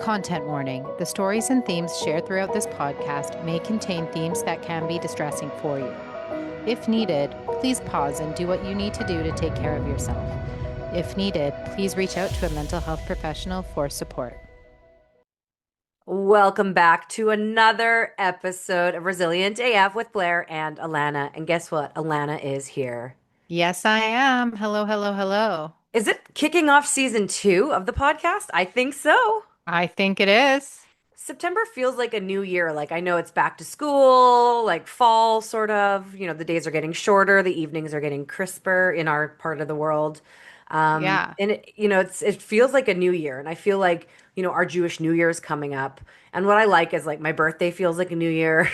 Content warning. The stories and themes shared throughout this podcast may contain themes that can be distressing for you. If needed, please pause and do what you need to do to take care of yourself. If needed, please reach out to a mental health professional for support. Welcome back to another episode of Resilient AF with Blair and Alana. And guess what? Alana is here. Yes, I am. Hello, hello, hello. Is it kicking off season 2 of the podcast? I think so. I think it is. September feels like a new year. Like I know it's back to school, like fall sort of. The days are getting shorter, the evenings are getting crisper in our part of the world. Yeah. And it feels like a new year. And I feel like, our Jewish New Year is coming up. And what I like is like my birthday feels like a new year,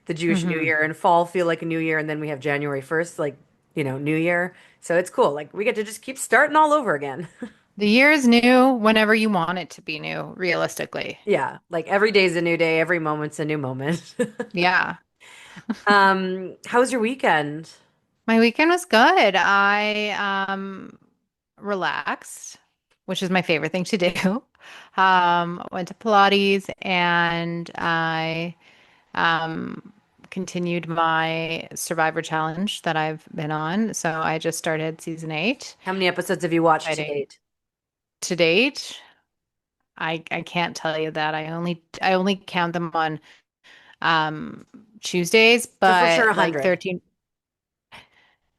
the Jewish New Hmm. Year, and fall feel like a new year, and then we have January 1st, like, New Year. So it's cool. Like we get to just keep starting all over again. The year is new whenever you want it to be new, realistically. Yeah, like every day's a new day, every moment's a new moment. Yeah. How was your weekend? My weekend was good. I relaxed, which is my favorite thing to do. Went to Pilates and I um continued my Survivor challenge that I've been on. So I just started season 8. How many episodes have you watched to Exciting. date? To date, I can't tell you that. I only count them on um Tuesdays, So for sure but like 100. 13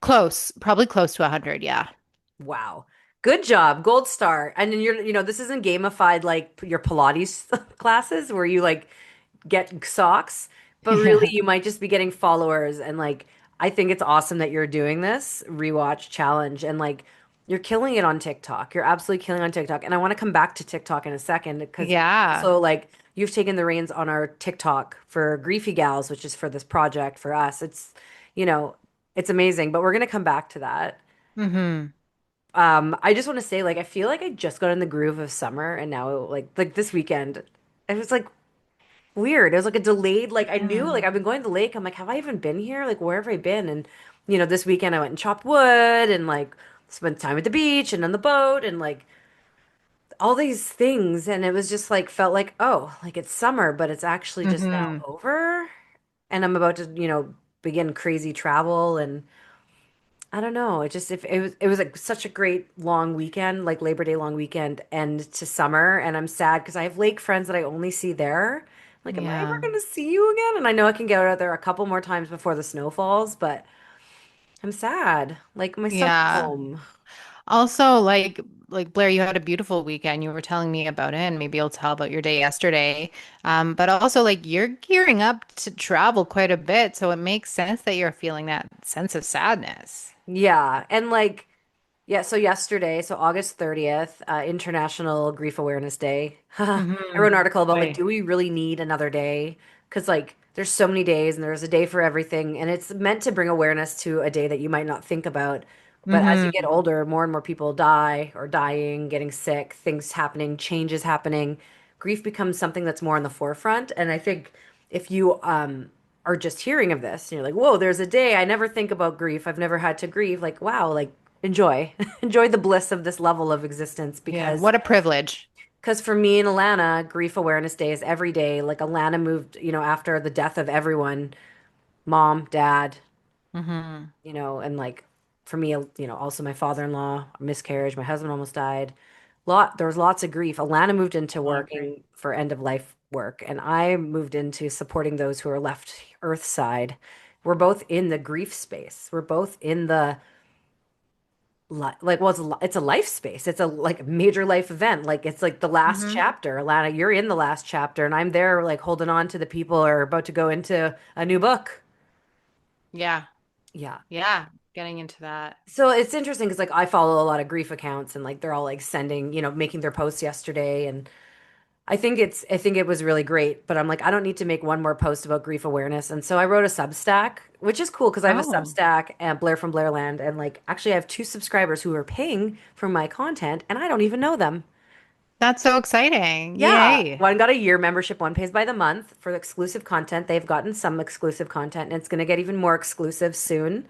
close, probably close to 100, yeah. Wow. Good job. Gold star. And then this isn't gamified like your Pilates classes where you like get socks, but really Yeah. you might just be getting followers and like I think it's awesome that you're doing this rewatch challenge and like you're killing it on TikTok. You're absolutely killing on TikTok. And I want to come back to TikTok in a second because Yeah. also like you've taken the reins on our TikTok for Griefy Gals, which is for this project for us. You know, it's amazing, but we're going to come back to that. Hmm. I just want to say, like, I feel like I just got in the groove of summer, and now, like this weekend, it was like weird. It was like a delayed. Like, I knew, Yeah. like, I've been going to the lake. I'm like, have I even been here? Like, where have I been? And this weekend I went and chopped wood and like spent time at the beach and on the boat and like all these things, and it was just like felt like, oh, like it's summer, but it's actually just now Hmm. over, and I'm about to, begin crazy travel and. I don't know. It was like such a great long weekend, like Labor Day long weekend and to summer. And I'm sad because I have lake friends that I only see there. Like, am I ever Yeah. going to see you again? And I know I can get out there a couple more times before the snow falls, but I'm sad. Like my summer Yeah. home. Also, like Blair, you had a beautiful weekend. You were telling me about it, and maybe you'll tell about your day yesterday. But also like you're gearing up to travel quite a bit, so it makes sense that you're feeling that sense of sadness. Yeah. And like, yeah, so yesterday, so August 30th, International Grief Awareness Day. I wrote an Hmm. article about like, Boy. do we really need another day? Because like, there's so many days and there's a day for everything, and it's meant to bring awareness to a day that you might not think about. But as you get Hmm. older, more and more people die or dying, getting sick, things happening, changes happening. Grief becomes something that's more on the forefront. And I think if you are just hearing of this, and you're like, whoa, there's a day I never think about grief. I've never had to grieve. Like, wow, like enjoy enjoy the bliss of this level of existence Yeah. because What a privilege. for me and Alana, grief awareness day is every day. Like Alana moved, after the death of everyone, mom, dad, Hmm. and like for me, also my father-in-law, miscarriage, my husband almost died. There was lots of grief. Alana moved into I agree. working for end of life work, and I moved into supporting those who are left earthside. We're both in the grief space. We're both in the like well it's a life space, it's a like major life event, like it's like the last Hmm. chapter. Alana, you're in the last chapter and I'm there like holding on to the people who are about to go into a new book. Yeah. Yeah, Yeah. Getting into that. so it's interesting because like I follow a lot of grief accounts and like they're all like sending, making their posts yesterday, and I think it was really great, but I'm like, I don't need to make one more post about grief awareness. And so I wrote a Substack, which is cool because I have a Oh, Substack and Blair from Blairland. And like, actually, I have 2 subscribers who are paying for my content and I don't even know them. that's so exciting. Yeah. Yay. One got a year membership, one pays by the month for exclusive content. They've gotten some exclusive content and it's going to get even more exclusive soon.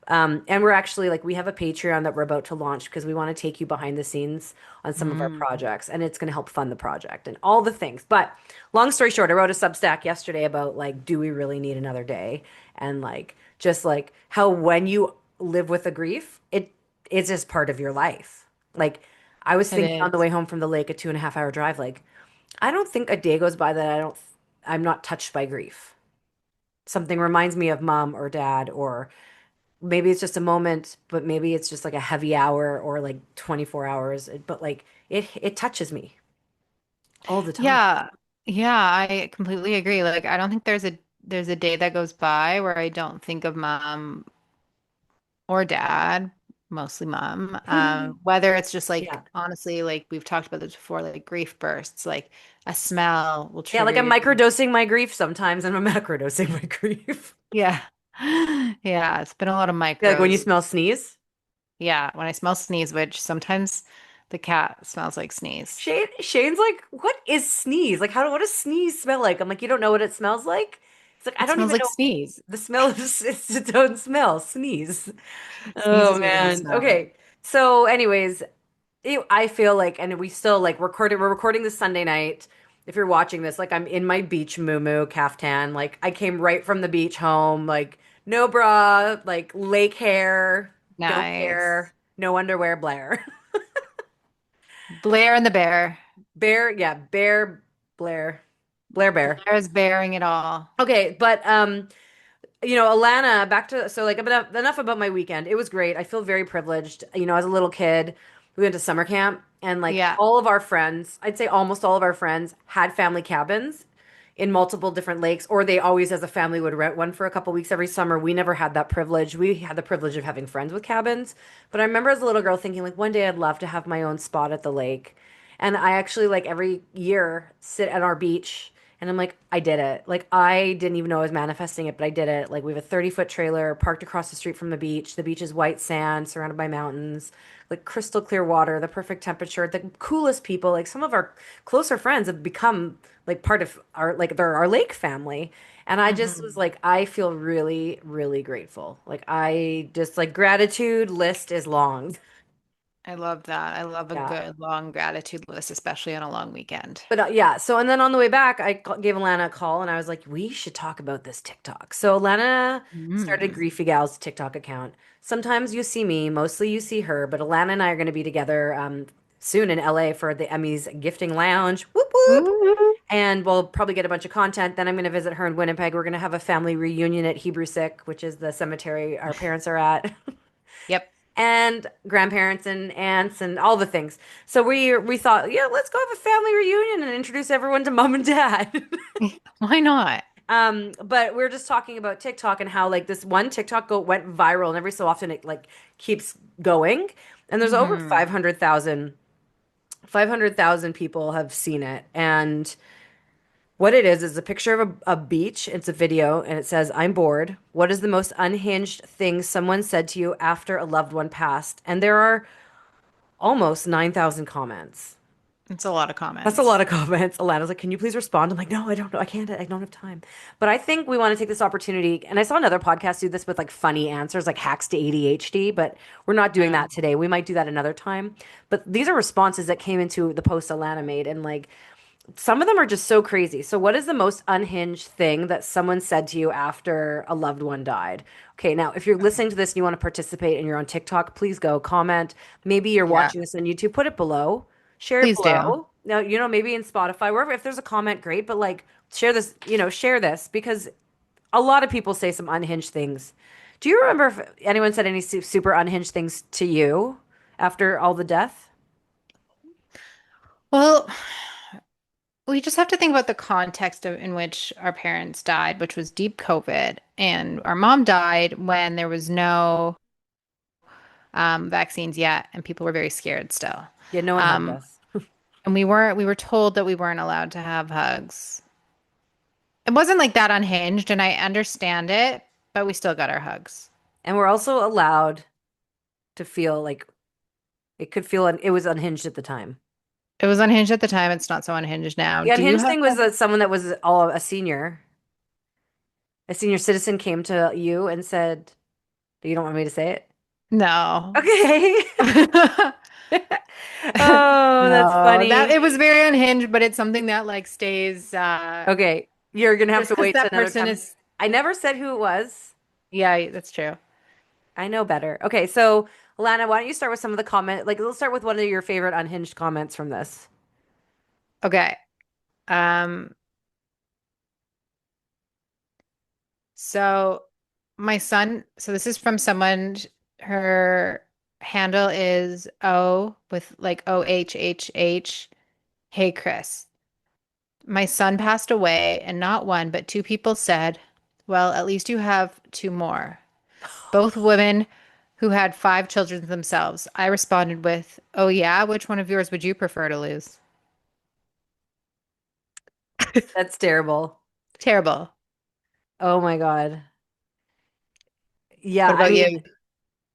And we're actually like we have a Patreon that we're about to launch because we want to take you behind the scenes on some of our Mm. projects, and it's going to help fund the project and all the things. But long story short, I wrote a Substack yesterday about like, do we really need another day? And like just like how when you live with a grief, it's just part of your life. Like I was It thinking on the is. way home from the lake, a 2.5 hour drive, like I don't think a day goes by that I'm not touched by grief. Something reminds me of mom or dad, or maybe it's just a moment, but maybe it's just like a heavy hour or like 24 hours. But like it touches me all the time. Yeah. Yeah, I completely agree. Like I don't think there's a day that goes by where I don't think of mom or dad, mostly mom. Whether it's just Yeah. like honestly, like we've talked about this before, like grief bursts, like a smell will Yeah, like trigger I'm your microdosing my grief sometimes and I'm macrodosing my grief. yeah. Yeah, it's been a lot of Yeah, like when you micros. smell sneeze. Yeah, when I smell sneeze, which sometimes the cat smells like sneeze. Shane's like, what is sneeze? Like what does sneeze smell like? I'm like, you don't know what it smells like? It's like I It don't smells even like know sneeze. the smell is it's its own smell. Sneeze. Sneeze Oh is a really good man. smell. Okay. So anyways, I feel like, and we still like recorded, we're recording this Sunday night. If you're watching this, like I'm in my beach muumuu caftan. Like I came right from the beach home, like no bra, like lake hair, don't Nice. care, no underwear, Blair. Blair and the bear. Bear, yeah, Bear, Blair, Blair Bear. Blair is bearing it all. Okay, but Alana, back to so like enough about my weekend. It was great. I feel very privileged. As a little kid, we went to summer camp and like Yeah. all of our friends, I'd say almost all of our friends had family cabins in multiple different lakes, or they always as a family would rent one for a couple weeks every summer. We never had that privilege. We had the privilege of having friends with cabins. But I remember as a little girl thinking like one day I'd love to have my own spot at the lake. And I actually like every year sit at our beach and I'm like, I did it. Like, I didn't even know I was manifesting it, but I did it. Like, we have a 30-foot trailer parked across the street from the beach. The beach is white sand surrounded by mountains, like crystal clear water, the perfect temperature, the coolest people. Like, some of our closer friends have become like part of they're our lake family. And I just was Hmm. like, I feel really, really grateful. Like, I just like gratitude list is long. I love that. I love a Yeah. good long gratitude list, especially on a long weekend. But yeah, so and then on the way back, gave Alana a call and I was like, we should talk about this TikTok. So Alana started Mm. Griefy Gal's TikTok account. Sometimes you see me, mostly you see her, but Alana and I are going to be together soon in LA for the Emmys Gifting Lounge. Whoop whoop. Woo. And we'll probably get a bunch of content. Then I'm going to visit her in Winnipeg. We're going to have a family reunion at Hebrew Sick, which is the cemetery our parents are at. Yep. And grandparents and aunts and all the things. So we thought, yeah, let's go have a family reunion and introduce everyone to mom and dad. Why not? But we're just talking about TikTok and how like this one TikTok went viral and every so often it like keeps going. And there's over Hmm. 500,000 people have seen it. And what it is a picture of a beach. It's a video and it says, I'm bored. What is the most unhinged thing someone said to you after a loved one passed? And there are almost 9,000 comments. It's a lot of That's a lot comments. of comments. Alana's like, can you please respond? I'm like, no, I don't know. I can't. I don't have time. But I think we want to take this opportunity. And I saw another podcast do this with like funny answers, like hacks to ADHD, but we're not doing that today. We might do that another time. But these are responses that came into the post Alana made. And like, some of them are just so crazy. So, what is the most unhinged thing that someone said to you after a loved one died? Okay, now if you're listening to this and you want to participate and you're on TikTok, please go comment. Maybe you're Yeah, watching this on YouTube, put it below, share it please do. below. Now, maybe in Spotify, wherever, if there's a comment, great, but like share this because a lot of people say some unhinged things. Do you remember if anyone said any super unhinged things to you after all the death? Well, we just have to think about the context in which our parents died, which was deep COVID. And our mom died when there was no vaccines yet, and people were very scared still. Yeah, no one hugged Um, us. and we were told that we weren't allowed to have hugs. It wasn't like that unhinged, and I understand it, but we still got our hugs. And we're also allowed to feel like it was unhinged at the time. It was unhinged at the time. It's not so unhinged now. The Do you unhinged have thing was that someone that was a senior citizen came to you and said, You don't want me to say it? No. Okay. Oh, that's No, that funny. it was very unhinged, but it's something that like stays Okay, you're gonna have just to because wait till that another person time. is, I never said who it was. yeah, that's true. I know better. Okay, so Lana, why don't you start with some of the comment? Like, let's start with one of your favorite unhinged comments from this. Okay. Um, so my son, so this is from someone, her handle is O with like OHHH. Hey Chris, my son passed away and not one, but two people said, well, at least you have two more. Both women who had five children themselves. I responded with, oh yeah, which one of yours would you prefer to lose? That's terrible. Terrible. Oh my God. What Yeah, I about mean, you?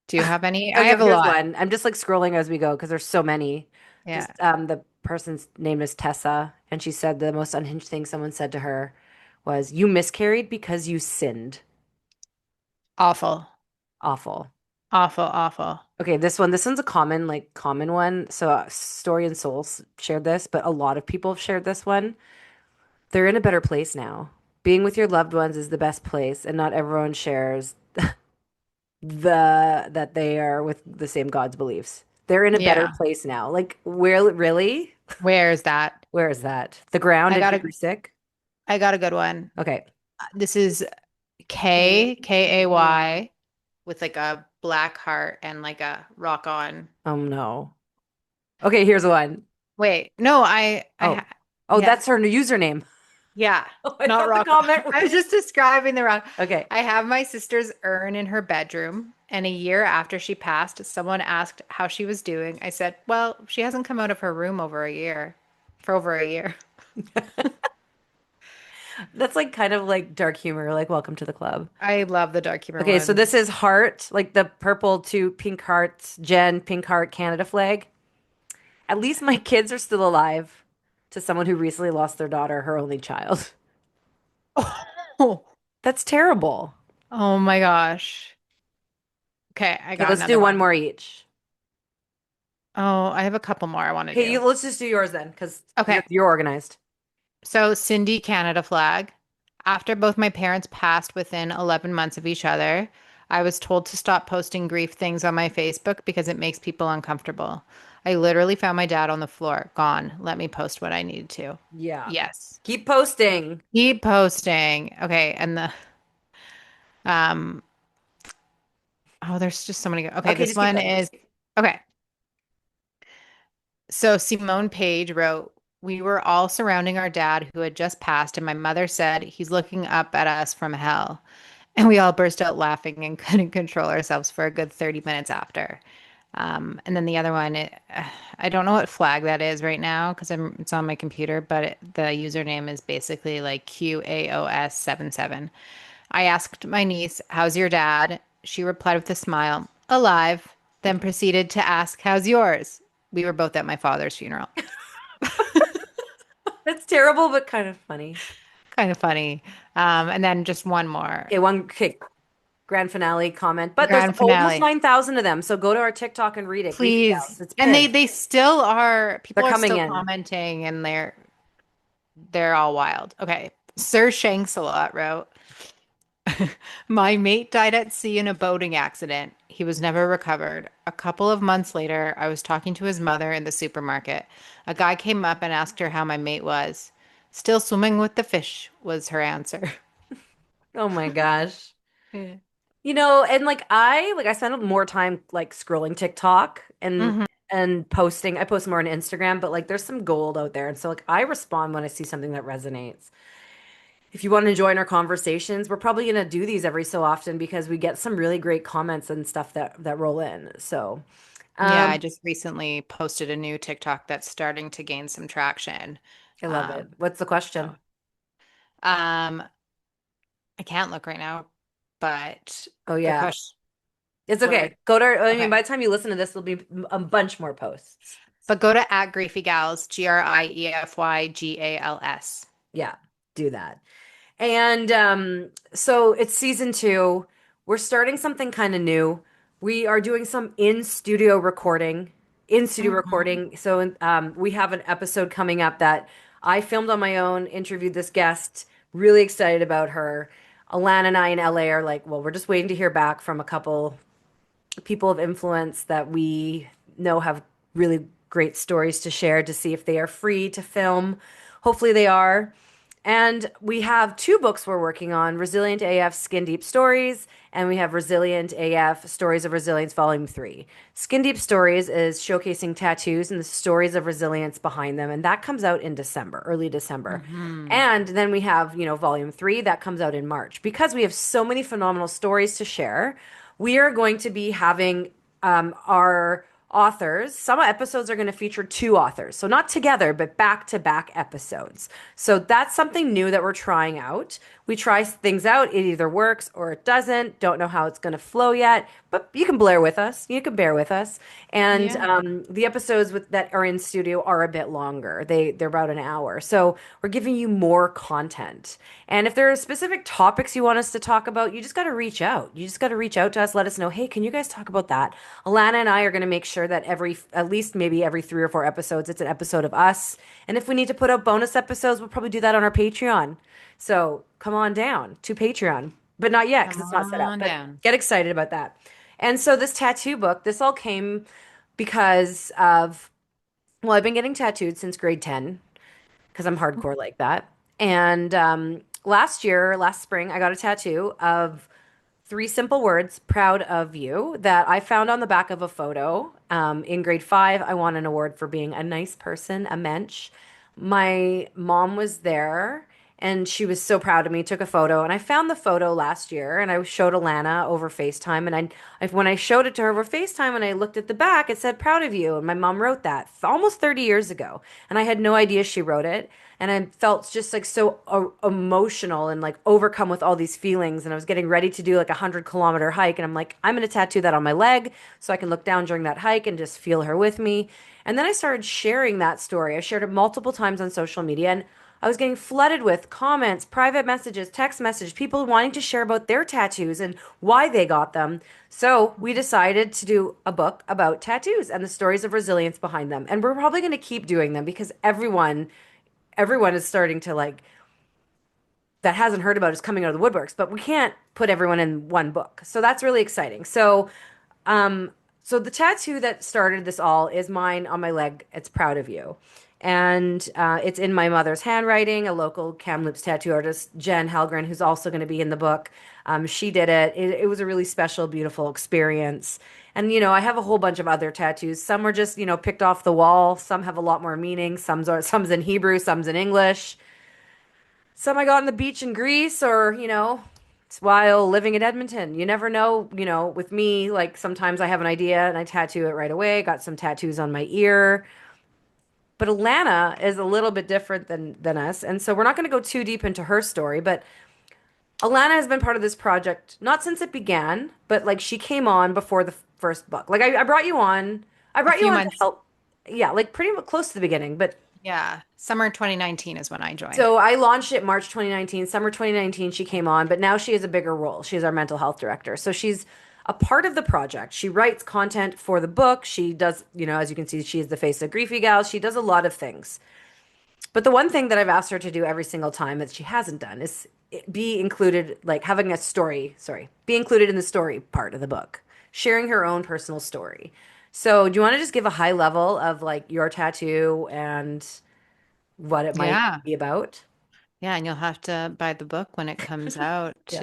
Do you have any? I okay, have a here's lot. one. I'm just like scrolling as we go because there's so many. This Yeah. the person's name is Tessa, and she said the most unhinged thing someone said to her was, "You miscarried because you sinned." Awful. Awful. Awful, awful. Okay, this one's a common one. So Story and Souls shared this, but a lot of people have shared this one. They're in a better place now. Being with your loved ones is the best place, and not everyone shares that they are with the same God's beliefs. They're in a better Yeah. place now. Like, where really? Where is that? Where is that? The ground I and got you a were sick? I got a good one. Okay. This is Kay with like a black heart and like a rock on. No. Okay, here's one. Wait, no, Oh. Oh, yeah. that's her new username. Yeah, Oh, I not thought the rock. comment I was was. just describing the rock. Okay. I have my sister's urn in her bedroom, and a year after she passed, someone asked how she was doing. I said, "Well, she hasn't come out of her room over a year, for over a year." That's like kind of like dark humor, like welcome to the club. I love the dark humor Okay, so this ones. is heart, like the purple to pink hearts, Jen, pink heart, Canada flag. At least my kids are still alive to someone who recently lost their daughter, her only child. Oh, That's terrible. oh my gosh. Okay, I Okay, got let's do another one one. more each. Oh, I have a couple more I want to Okay, do. let's just do yours then, because Okay. you're organized. So, Cindy Canada flag. After both my parents passed within 11 months of each other, I was told to stop posting grief things on my Facebook because it makes people uncomfortable. I literally found my dad on the floor, gone. Let me post what I needed to. Yeah. Yes. Keep posting. Keep posting. Okay, and the um oh, there's just so many. Okay, Okay, this just keep one going. is okay. So Simone Page wrote, we were all surrounding our dad who had just passed, and my mother said, he's looking up at us from hell. And we all burst out laughing and couldn't control ourselves for a good 30 minutes after. And then the other one, I don't know what flag that is right now because it's on my computer, but the username is basically like QAOS77. I asked my niece, how's your dad? She replied with a smile, alive, then proceeded to ask, how's yours? We were both at my father's funeral. That's terrible, but kind of funny. Kind of funny. And then just one more. Okay, one okay, grand finale comment, but there's Grand almost finale. 9,000 of them. So go to our TikTok and read it. Griefy Gals. Please. It's And pinned. they still are, They're people are coming still in. commenting and they're all wild. Okay. Sir Shanks-a-lot wrote, my mate died at sea in a boating accident. He was never recovered. A couple of months later, I was talking to his mother in the supermarket. A guy came up and asked her how my mate was. Still swimming with the fish was her answer. Oh my gosh. Yeah. And like I spend more time like scrolling TikTok Hmm. and posting. I post more on Instagram, but like there's some gold out there. And so like I respond when I see something that resonates. If you want to join our conversations, we're probably going to do these every so often because we get some really great comments and stuff that roll in. So, Yeah, I um just recently posted a new TikTok that's starting to gain some traction. I love it. Um, What's the so question? um, I can't look right now, but Oh the yeah. question, It's what, okay. Go to I mean okay. by the time you listen to this there'll be a bunch more posts. But go to at Griefy Gals, GRIEFYGALS. Yeah, do that. And so it's season 2. we're starting something kind of new. We are doing some in-studio recording, in-studio Mhm. recording. So we have an episode coming up that I filmed on my own, interviewed this guest, really excited about her. Alana and I in LA are like, well, we're just waiting to hear back from a couple people of influence that we know have really great stories to share to see if they are free to film. Hopefully, they are. And we have two books we're working on, Resilient AF Skin Deep Stories, and we have Resilient AF Stories of Resilience Volume 3. Skin Deep Stories is showcasing tattoos and the stories of resilience behind them, and that comes out in December, early December. Mhm. And then we have, Volume 3 that comes out in March. Because we have so many phenomenal stories to share, we are going to be having our authors. Some episodes are going to feature two authors. So not together, but back to back episodes. So that's something new that we're trying out. We try things out. It either works or it doesn't. Don't know how it's going to flow yet, but you can bear with us. You can bear with us. And Yeah. the episodes that are in studio are a bit longer. They're about an hour. So we're giving you more content. And if there are specific topics you want us to talk about, you just got to reach out. You just got to reach out to us. Let us know, hey, can you guys talk about that? Alana and I are going to make sure that at least maybe every 3 or 4 episodes, it's an episode of us. And if we need to put out bonus episodes, we'll probably do that on our Patreon. So come on down to Patreon, but not yet because Come it's not set up. on But down. get excited about that. And so this tattoo book, this all came because of, well, I've been getting tattooed since grade 10 because I'm hardcore like that. And last spring, I got a tattoo of 3 simple words, proud of you, that I found on the back of a photo. In grade 5, I won an award for being a nice person, a mensch. My mom was there and she was so proud of me, took a photo. And I found the photo last year and I showed Alana over FaceTime. And when I showed it to her over FaceTime and I looked at the back, it said, proud of you. And my mom wrote that almost 30 years ago. And I had no idea she wrote it. And I felt just like so emotional and like overcome with all these feelings. And I was getting ready to do like a 100-kilometer hike. And I'm like, I'm going to tattoo that on my leg so I can look down during that hike and just feel her with me. And then I started sharing that story. I shared it multiple times on social media. And I was getting flooded with comments, private messages, text messages, people wanting to share about their tattoos and why they got them. So we decided to do a book about tattoos and the stories of resilience behind them. And we're probably going to keep doing them because everyone is starting to like that hasn't heard about is coming out of the woodworks, but we can't put everyone in one book. So that's really exciting. Um, so the tattoo that started this all is mine on my leg. It's proud of you. And it's in my mother's handwriting, a local Kamloops tattoo artist, Jen Helgren, who's also going to be in the book. She did it. It was a really special, beautiful experience. And, I have a whole bunch of other tattoos. Some are just, picked off the wall. Some have a lot more meaning. Some's in Hebrew, some's in English. Some I got on the beach in Greece or, it's while living in Edmonton. You never know, with me, like sometimes I have an idea and I tattoo it right away. Got some tattoos on my ear. But Alana is a little bit different than us. And so we're not going to go too deep into her story, but Alana has been part of this project not since it began, but like she came on before the first book. Like I brought you on. I A brought you few on to months. help. Yeah, like pretty much close to the beginning, but Yeah. Summer 2019 is when I joined. so I launched it March 2019. Summer 2019, she came on, but now she has a bigger role. She's our mental health director. So she's a part of the project. She writes content for the book. She does, as you can see, she is the face of Griefy Gals. She does a lot of things. But the one thing that I've asked her to do every single time that she hasn't done is be included, like having a story, sorry, be included in the story part of the book, sharing her own personal story. So do you want to just give a high level of like your tattoo and what it might Yeah. be about? Yeah, and you'll have to buy the book when it comes out Yeah.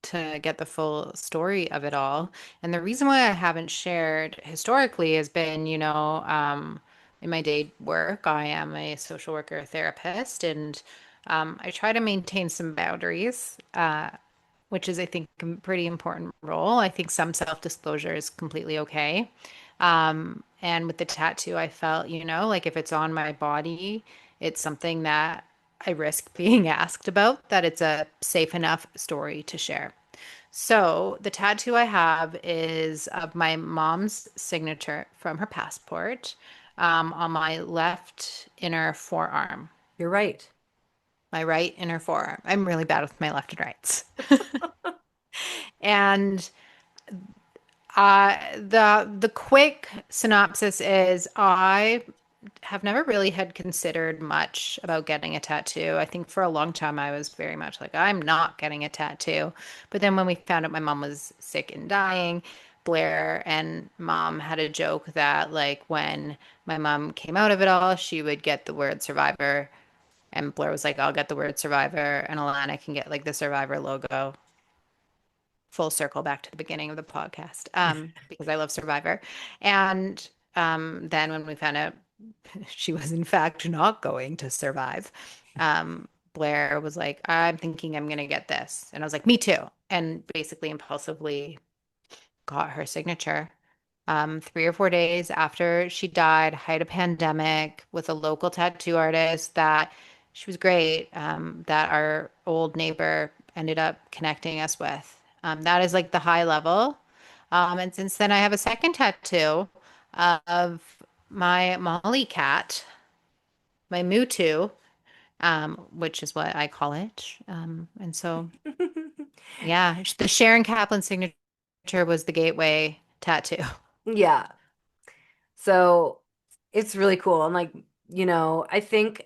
to get the full story of it all. And the reason why I haven't shared historically has been, in my day work, I am a social worker therapist, and I try to maintain some boundaries, which is, I think, a pretty important role. I think some self-disclosure is completely okay. And with the tattoo, I felt, like if it's on my body, it's something that I risk being asked about, that it's a safe enough story to share. So the tattoo I have is of my mom's signature from her passport on my left inner forearm, You're right. my right inner forearm. I'm really bad with my left and rights. And the quick synopsis is I have never really had considered much about getting a tattoo. I think for a long time I was very much like, I'm not getting a tattoo. But then when we found out my mom was sick and dying, Blair and mom had a joke that like when my mom came out of it all, she would get the word survivor. And Blair was like, I'll get the word survivor, and Alana can get like the survivor logo. Full circle back to the beginning of the podcast, because I love Survivor. And then when we found out she was in fact not going to survive, Blair was like, I'm thinking I'm going to get this. And I was like, me too. And basically impulsively got her signature. 3 or 4 days after she died, height of pandemic, with a local tattoo artist that she was great, that our old neighbor ended up connecting us with. That is like the high level. And since then, I have a second tattoo of my Molly cat, my Mutu, which is what I call it. And so, yeah, the Sharon Kaplan signature was the gateway tattoo. Yeah. So it's really cool. And like, I think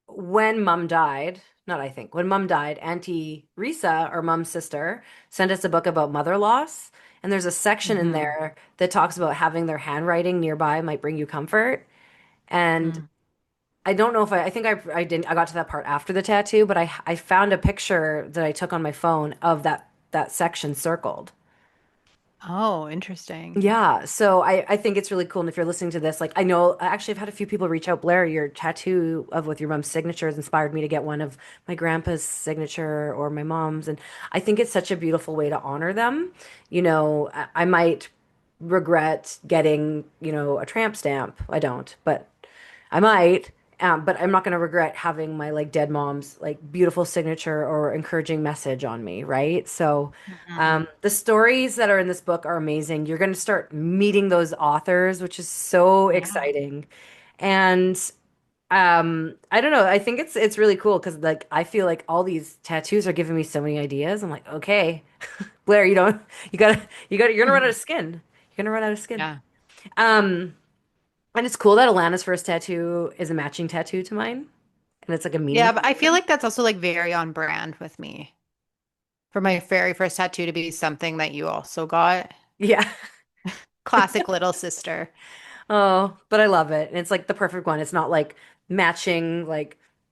when mom died, not I think, when mom died, Auntie Risa, our mom's sister, sent us a book about mother loss. And there's a section in Hmm. there that talks about having their handwriting nearby might bring you comfort. And I don't know if I think I didn't, I got to that part after the tattoo, but I found a picture that I took on my phone of that section circled. Oh, interesting. Yeah, so I think it's really cool. And if you're listening to this, like I know actually I've had a few people reach out, Blair, your tattoo of with your mom's signature has inspired me to get one of my grandpa's signature or my mom's. And I think it's such a beautiful way to honor them. I might regret getting, a tramp stamp. I don't, but I might. But I'm not going to regret having my like dead mom's like beautiful signature or encouraging message on me, right? So, Hmm. the stories that are in this book are amazing. You're going to start meeting those authors, which is so Yeah. exciting. And I don't know. I think it's really cool because like I feel like all these tattoos are giving me so many ideas. I'm like, okay, Blair, you're gonna run out of skin. You're gonna run out of skin. Yeah. Um, and it's cool that Alana's first tattoo is a matching tattoo to mine, and it's like a Yeah, meaningful but I feel one. like that's also like very on brand with me. For my very first tattoo to be something that you also got. Yeah. Classic little sister. Oh, but I love it. And it's like the perfect one. It's not like matching,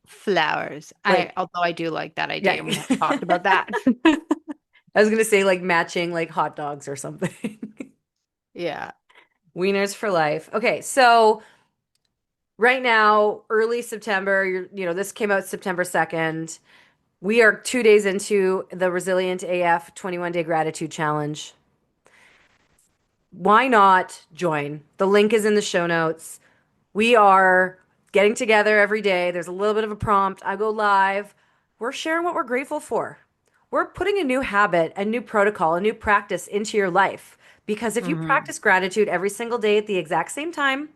Flowers. like Although I do like that yeah. idea, and we have talked about that. I was gonna say like matching like hot dogs or something. Yeah. Wieners for life. Okay, so right now, early September, this came out September 2nd. We are 2 days into the Resilient AF 21-day gratitude challenge. Why not join? The link is in the show notes. We are getting together every day. There's a little bit of a prompt. I go live. We're sharing what we're grateful for. We're putting a new habit, a new protocol, a new practice into your life. Because if you Hmm. practice gratitude every single day at the exact same time,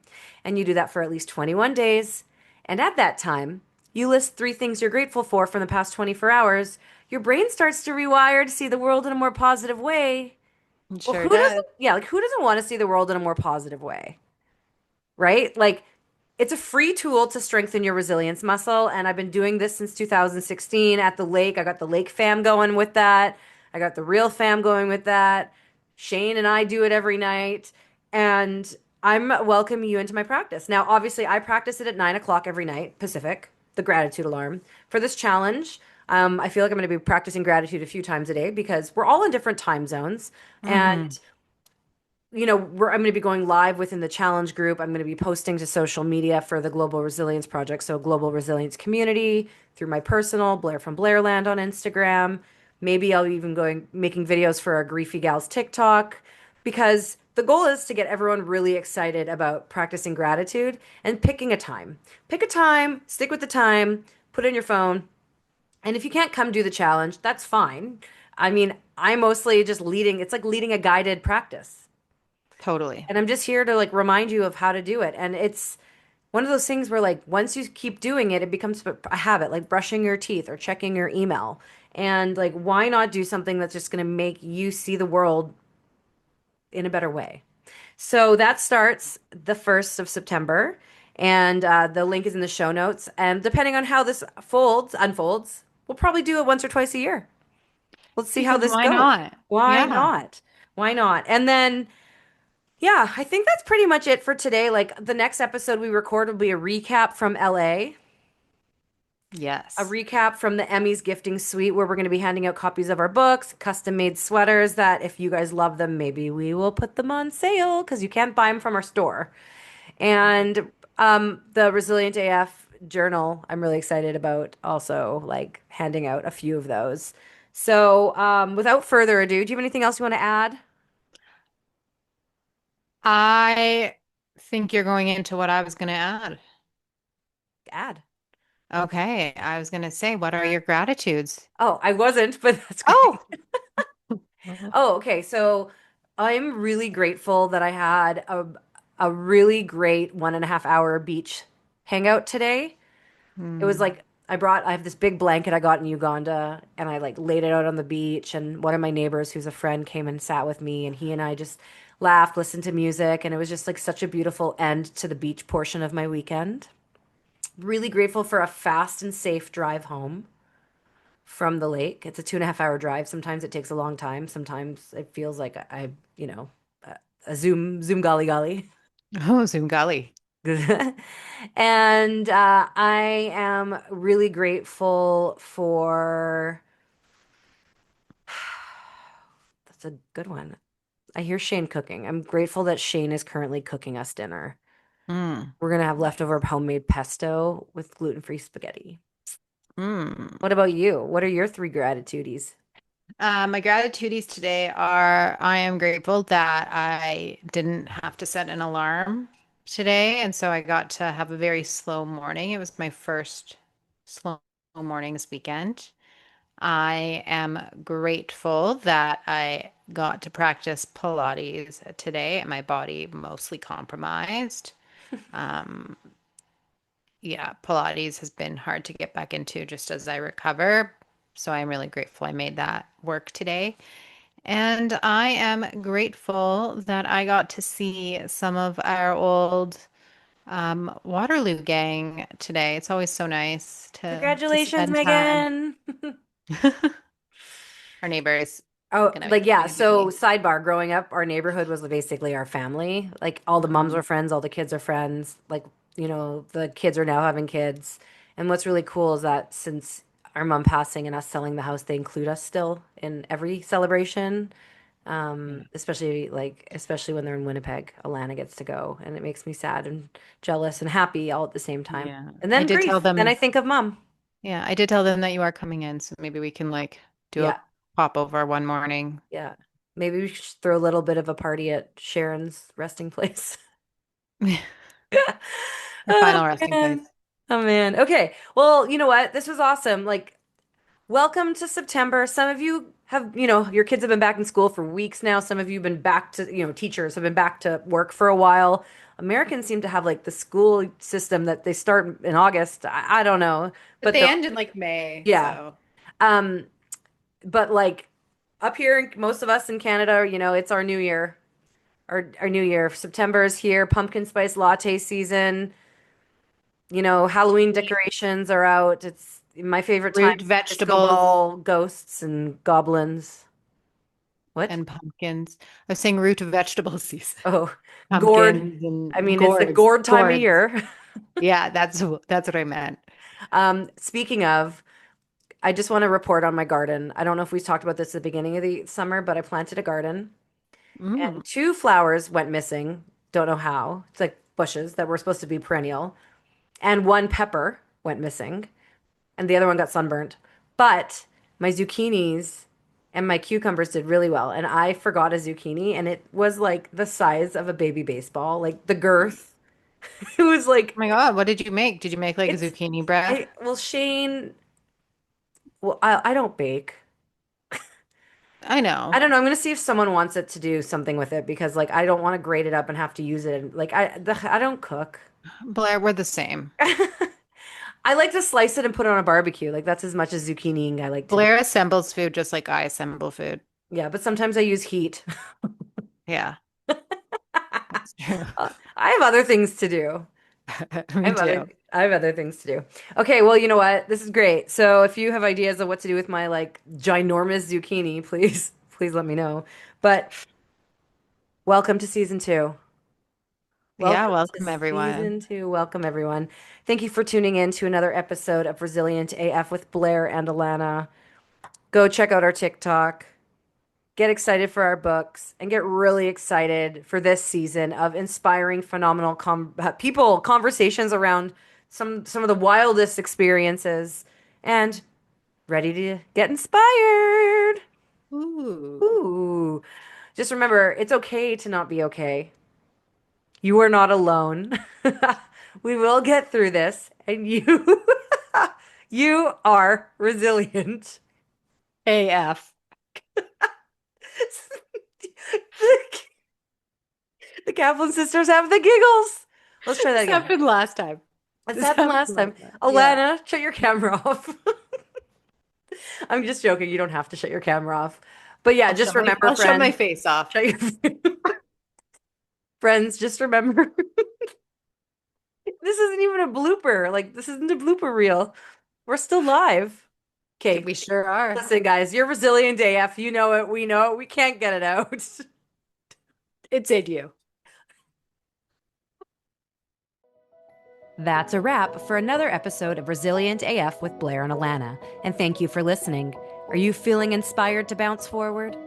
and you do that for at least 21 days, and at that time, you list 3 things you're grateful for from the past 24 hours, your brain starts to rewire to see the world in a more positive way. It Well, sure who does. doesn't, yeah, like who doesn't want to see the world in a more positive way? Right? Like it's a free tool to strengthen your resilience muscle. And I've been doing this since 2016 at the lake. I got the lake fam going with that. I got the real fam going with that. Shane and I do it every night. And I'm welcoming you into my practice. Now, obviously, I practice it at 9 o'clock every night, Pacific, the gratitude alarm. For this challenge, I feel like I'm going to be practicing gratitude a few times a day because we're all in different time zones. Hmm. And I'm going to be going live within the challenge group. I'm going to be posting to social media for the Global Resilience Project, so Global Resilience Community through my personal Blair from Blairland on Instagram. Maybe I'll even going making videos for our Griefy Gals TikTok because the goal is to get everyone really excited about practicing gratitude and picking a time. Pick a time, stick with the time, put it in your phone, and if you can't come do the challenge, that's fine. I mean, I mostly just leading, it's like leading a guided practice. Totally. And I'm just here to like remind you of how to do it. And it's one of those things where like once you keep doing it, it becomes a habit, like brushing your teeth or checking your email. And like, why not do something that's just going to make you see the world in a better way? So that starts the 1st of September, and the link is in the show notes. And depending on how this unfolds, we'll probably do it once or twice a year. Let's see how Because this why goes. not? Why Yeah. not? Why not? And then, yeah, I think that's pretty much it for today. Like the next episode we record will be a recap from LA, a Yes. recap from the Emmys gifting suite where we're going to be handing out copies of our books, custom made sweaters that if you guys love them, maybe we will put them on sale because you can't buy them from our store. And the Resilient AF journal, I'm really excited about also like handing out a few of those. So, without further ado, do you have anything else you want to add? I think you're going into what I was going to add. Add. Okay. I was going to say, what are your gratitudes? Oh, I wasn't, but that's great. Oh. Mhm. Oh, okay. So I'm really grateful that I had a really great 1.5 hour beach hangout today. It was Hmm. like I have this big blanket I got in Uganda and I like laid it out on the beach and one of my neighbors who's a friend came and sat with me and he and I just laughed, listened to music, and it was just like such a beautiful end to the beach portion of my weekend. Really grateful for a fast and safe drive home from the lake. It's a 2.5 hour drive. Sometimes it takes a long time. Sometimes it feels like you know, a, a zoom golly golly. Oh, Zungali. And I am really grateful for, that's a good one. I hear Shane cooking. I'm grateful that Shane is currently cooking us dinner. Mm. We're gonna have leftover Nice. homemade pesto with gluten-free spaghetti. What Mm. about you? What are your three gratitudes? My gratitudes today are I am grateful that I didn't have to set an alarm today. And so I got to have a very slow morning. It was my first slow morning this weekend. I am grateful that I got to practice Pilates today and my body mostly compromised. Um, yeah, Pilates has been hard to get back into just as I recover. So I'm really grateful I made that work today. And I am grateful that I got to see some of our old Waterloo gang today. It's always so nice to Congratulations, spend time. Megan. Our neighbors Oh, gonna be like yeah. coming to visit So me. sidebar, growing up, our neighborhood was basically our family. Like all the moms were Mm. friends, all the kids are friends. Like, the kids are now having kids. And what's really cool is that since our mom passing and us selling the house, they include us still in every celebration. Yeah. Especially when they're in Winnipeg, Alana gets to go, and it makes me sad and jealous and happy all at the same time. Yeah. And I then did tell grief. Then I them, think of mom. yeah, I did tell them that you are coming in, so maybe we can like do a Yeah, pop over one morning. yeah. Maybe we should throw a little bit of a party at Sharon's resting place. Our Oh final resting man. place. Oh man. Okay. Well, you know what? This was awesome. Like, welcome to September. Some of you have, your kids have been back in school for weeks now. Some of you have been back to, teachers have been back to work for a while. Americans seem to have like the school system that they start in August. I don't know, But but they end in like May, yeah. so. Um, but like up here, most of us in Canada, it's our new year. Our new year. September is here. Pumpkin spice latte season. Halloween decorations are out. It's my favorite time. Root Disco vegetables ball, ghosts, and goblins. What? and pumpkins. I was saying root vegetable season. Oh, gourd. Pumpkins I and mean, it's the gourds. gourd time of Gourds. year. Yeah, that's what I meant. Speaking of, I just want to report on my garden. I don't know if we talked about this at the beginning of the summer, but I planted a garden Mm. and two flowers went missing. Don't know how. It's like bushes that were supposed to be perennial. And one pepper went missing. And the other one got sunburnt. But my zucchinis and my cucumbers did really well. And I forgot a zucchini, and it was like the size of a baby baseball, like the girth. It was Oh like my God, what did you make? Did you make like it's zucchini bread? Shane. Well, I don't bake. I know. I don't know. I'm gonna see if someone wants it to do something with it because like I don't want to grate it up and have to use it. And, like I don't cook. Blair, we're the same. I like to slice it and put it on a barbecue. Like that's as much as zucchiniing I like to do. Blair assembles food just like I assemble food. Yeah, but sometimes I use heat. Yeah, that's true. I have other things to do. Me too. I have other things to do. Okay, well, you know what? This is great. So if you have ideas of what to do with my like ginormous zucchini, please please let me know. But welcome to season two. Yeah, Welcome to welcome season everyone. two. Welcome everyone. Thank you for tuning in to another episode of Resilient AF with Blair and Alana. Go check out our TikTok. Get excited for our books and get really excited for this season of inspiring phenomenal people conversations around some of the wildest experiences and ready to get inspired. Ooh. Ooh. Just remember, it's okay to not be okay. You are not alone. We will get through this and you you are resilient. AF. The Kaplan sisters have the giggles. Let's try that This again. happened last time. This This happened happened last time. last time. Yeah. Alana, shut your camera off. I'm just joking. You don't have to shut your camera off. But yeah, just remember, I'll shut my friends. face off. Shut your friends. Just remember, this isn't even a blooper. Like this isn't a blooper reel. We're still live. Okay, We sure are. listen, guys. You're Resilient AF. You know it. We know it. We can't get it out. It's in you. That's a wrap for another episode of Resilient AF with Blair and Alana. And thank you for listening. Are you feeling inspired to bounce forward?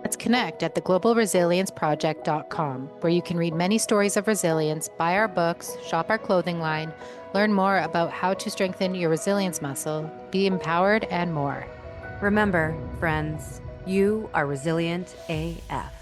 Let's connect at theglobalresilienceproject.com, where you can read many stories of resilience, buy our books, shop our clothing line, learn more about how to strengthen your resilience muscle, be empowered, and more. Remember, friends, you are Resilient AF.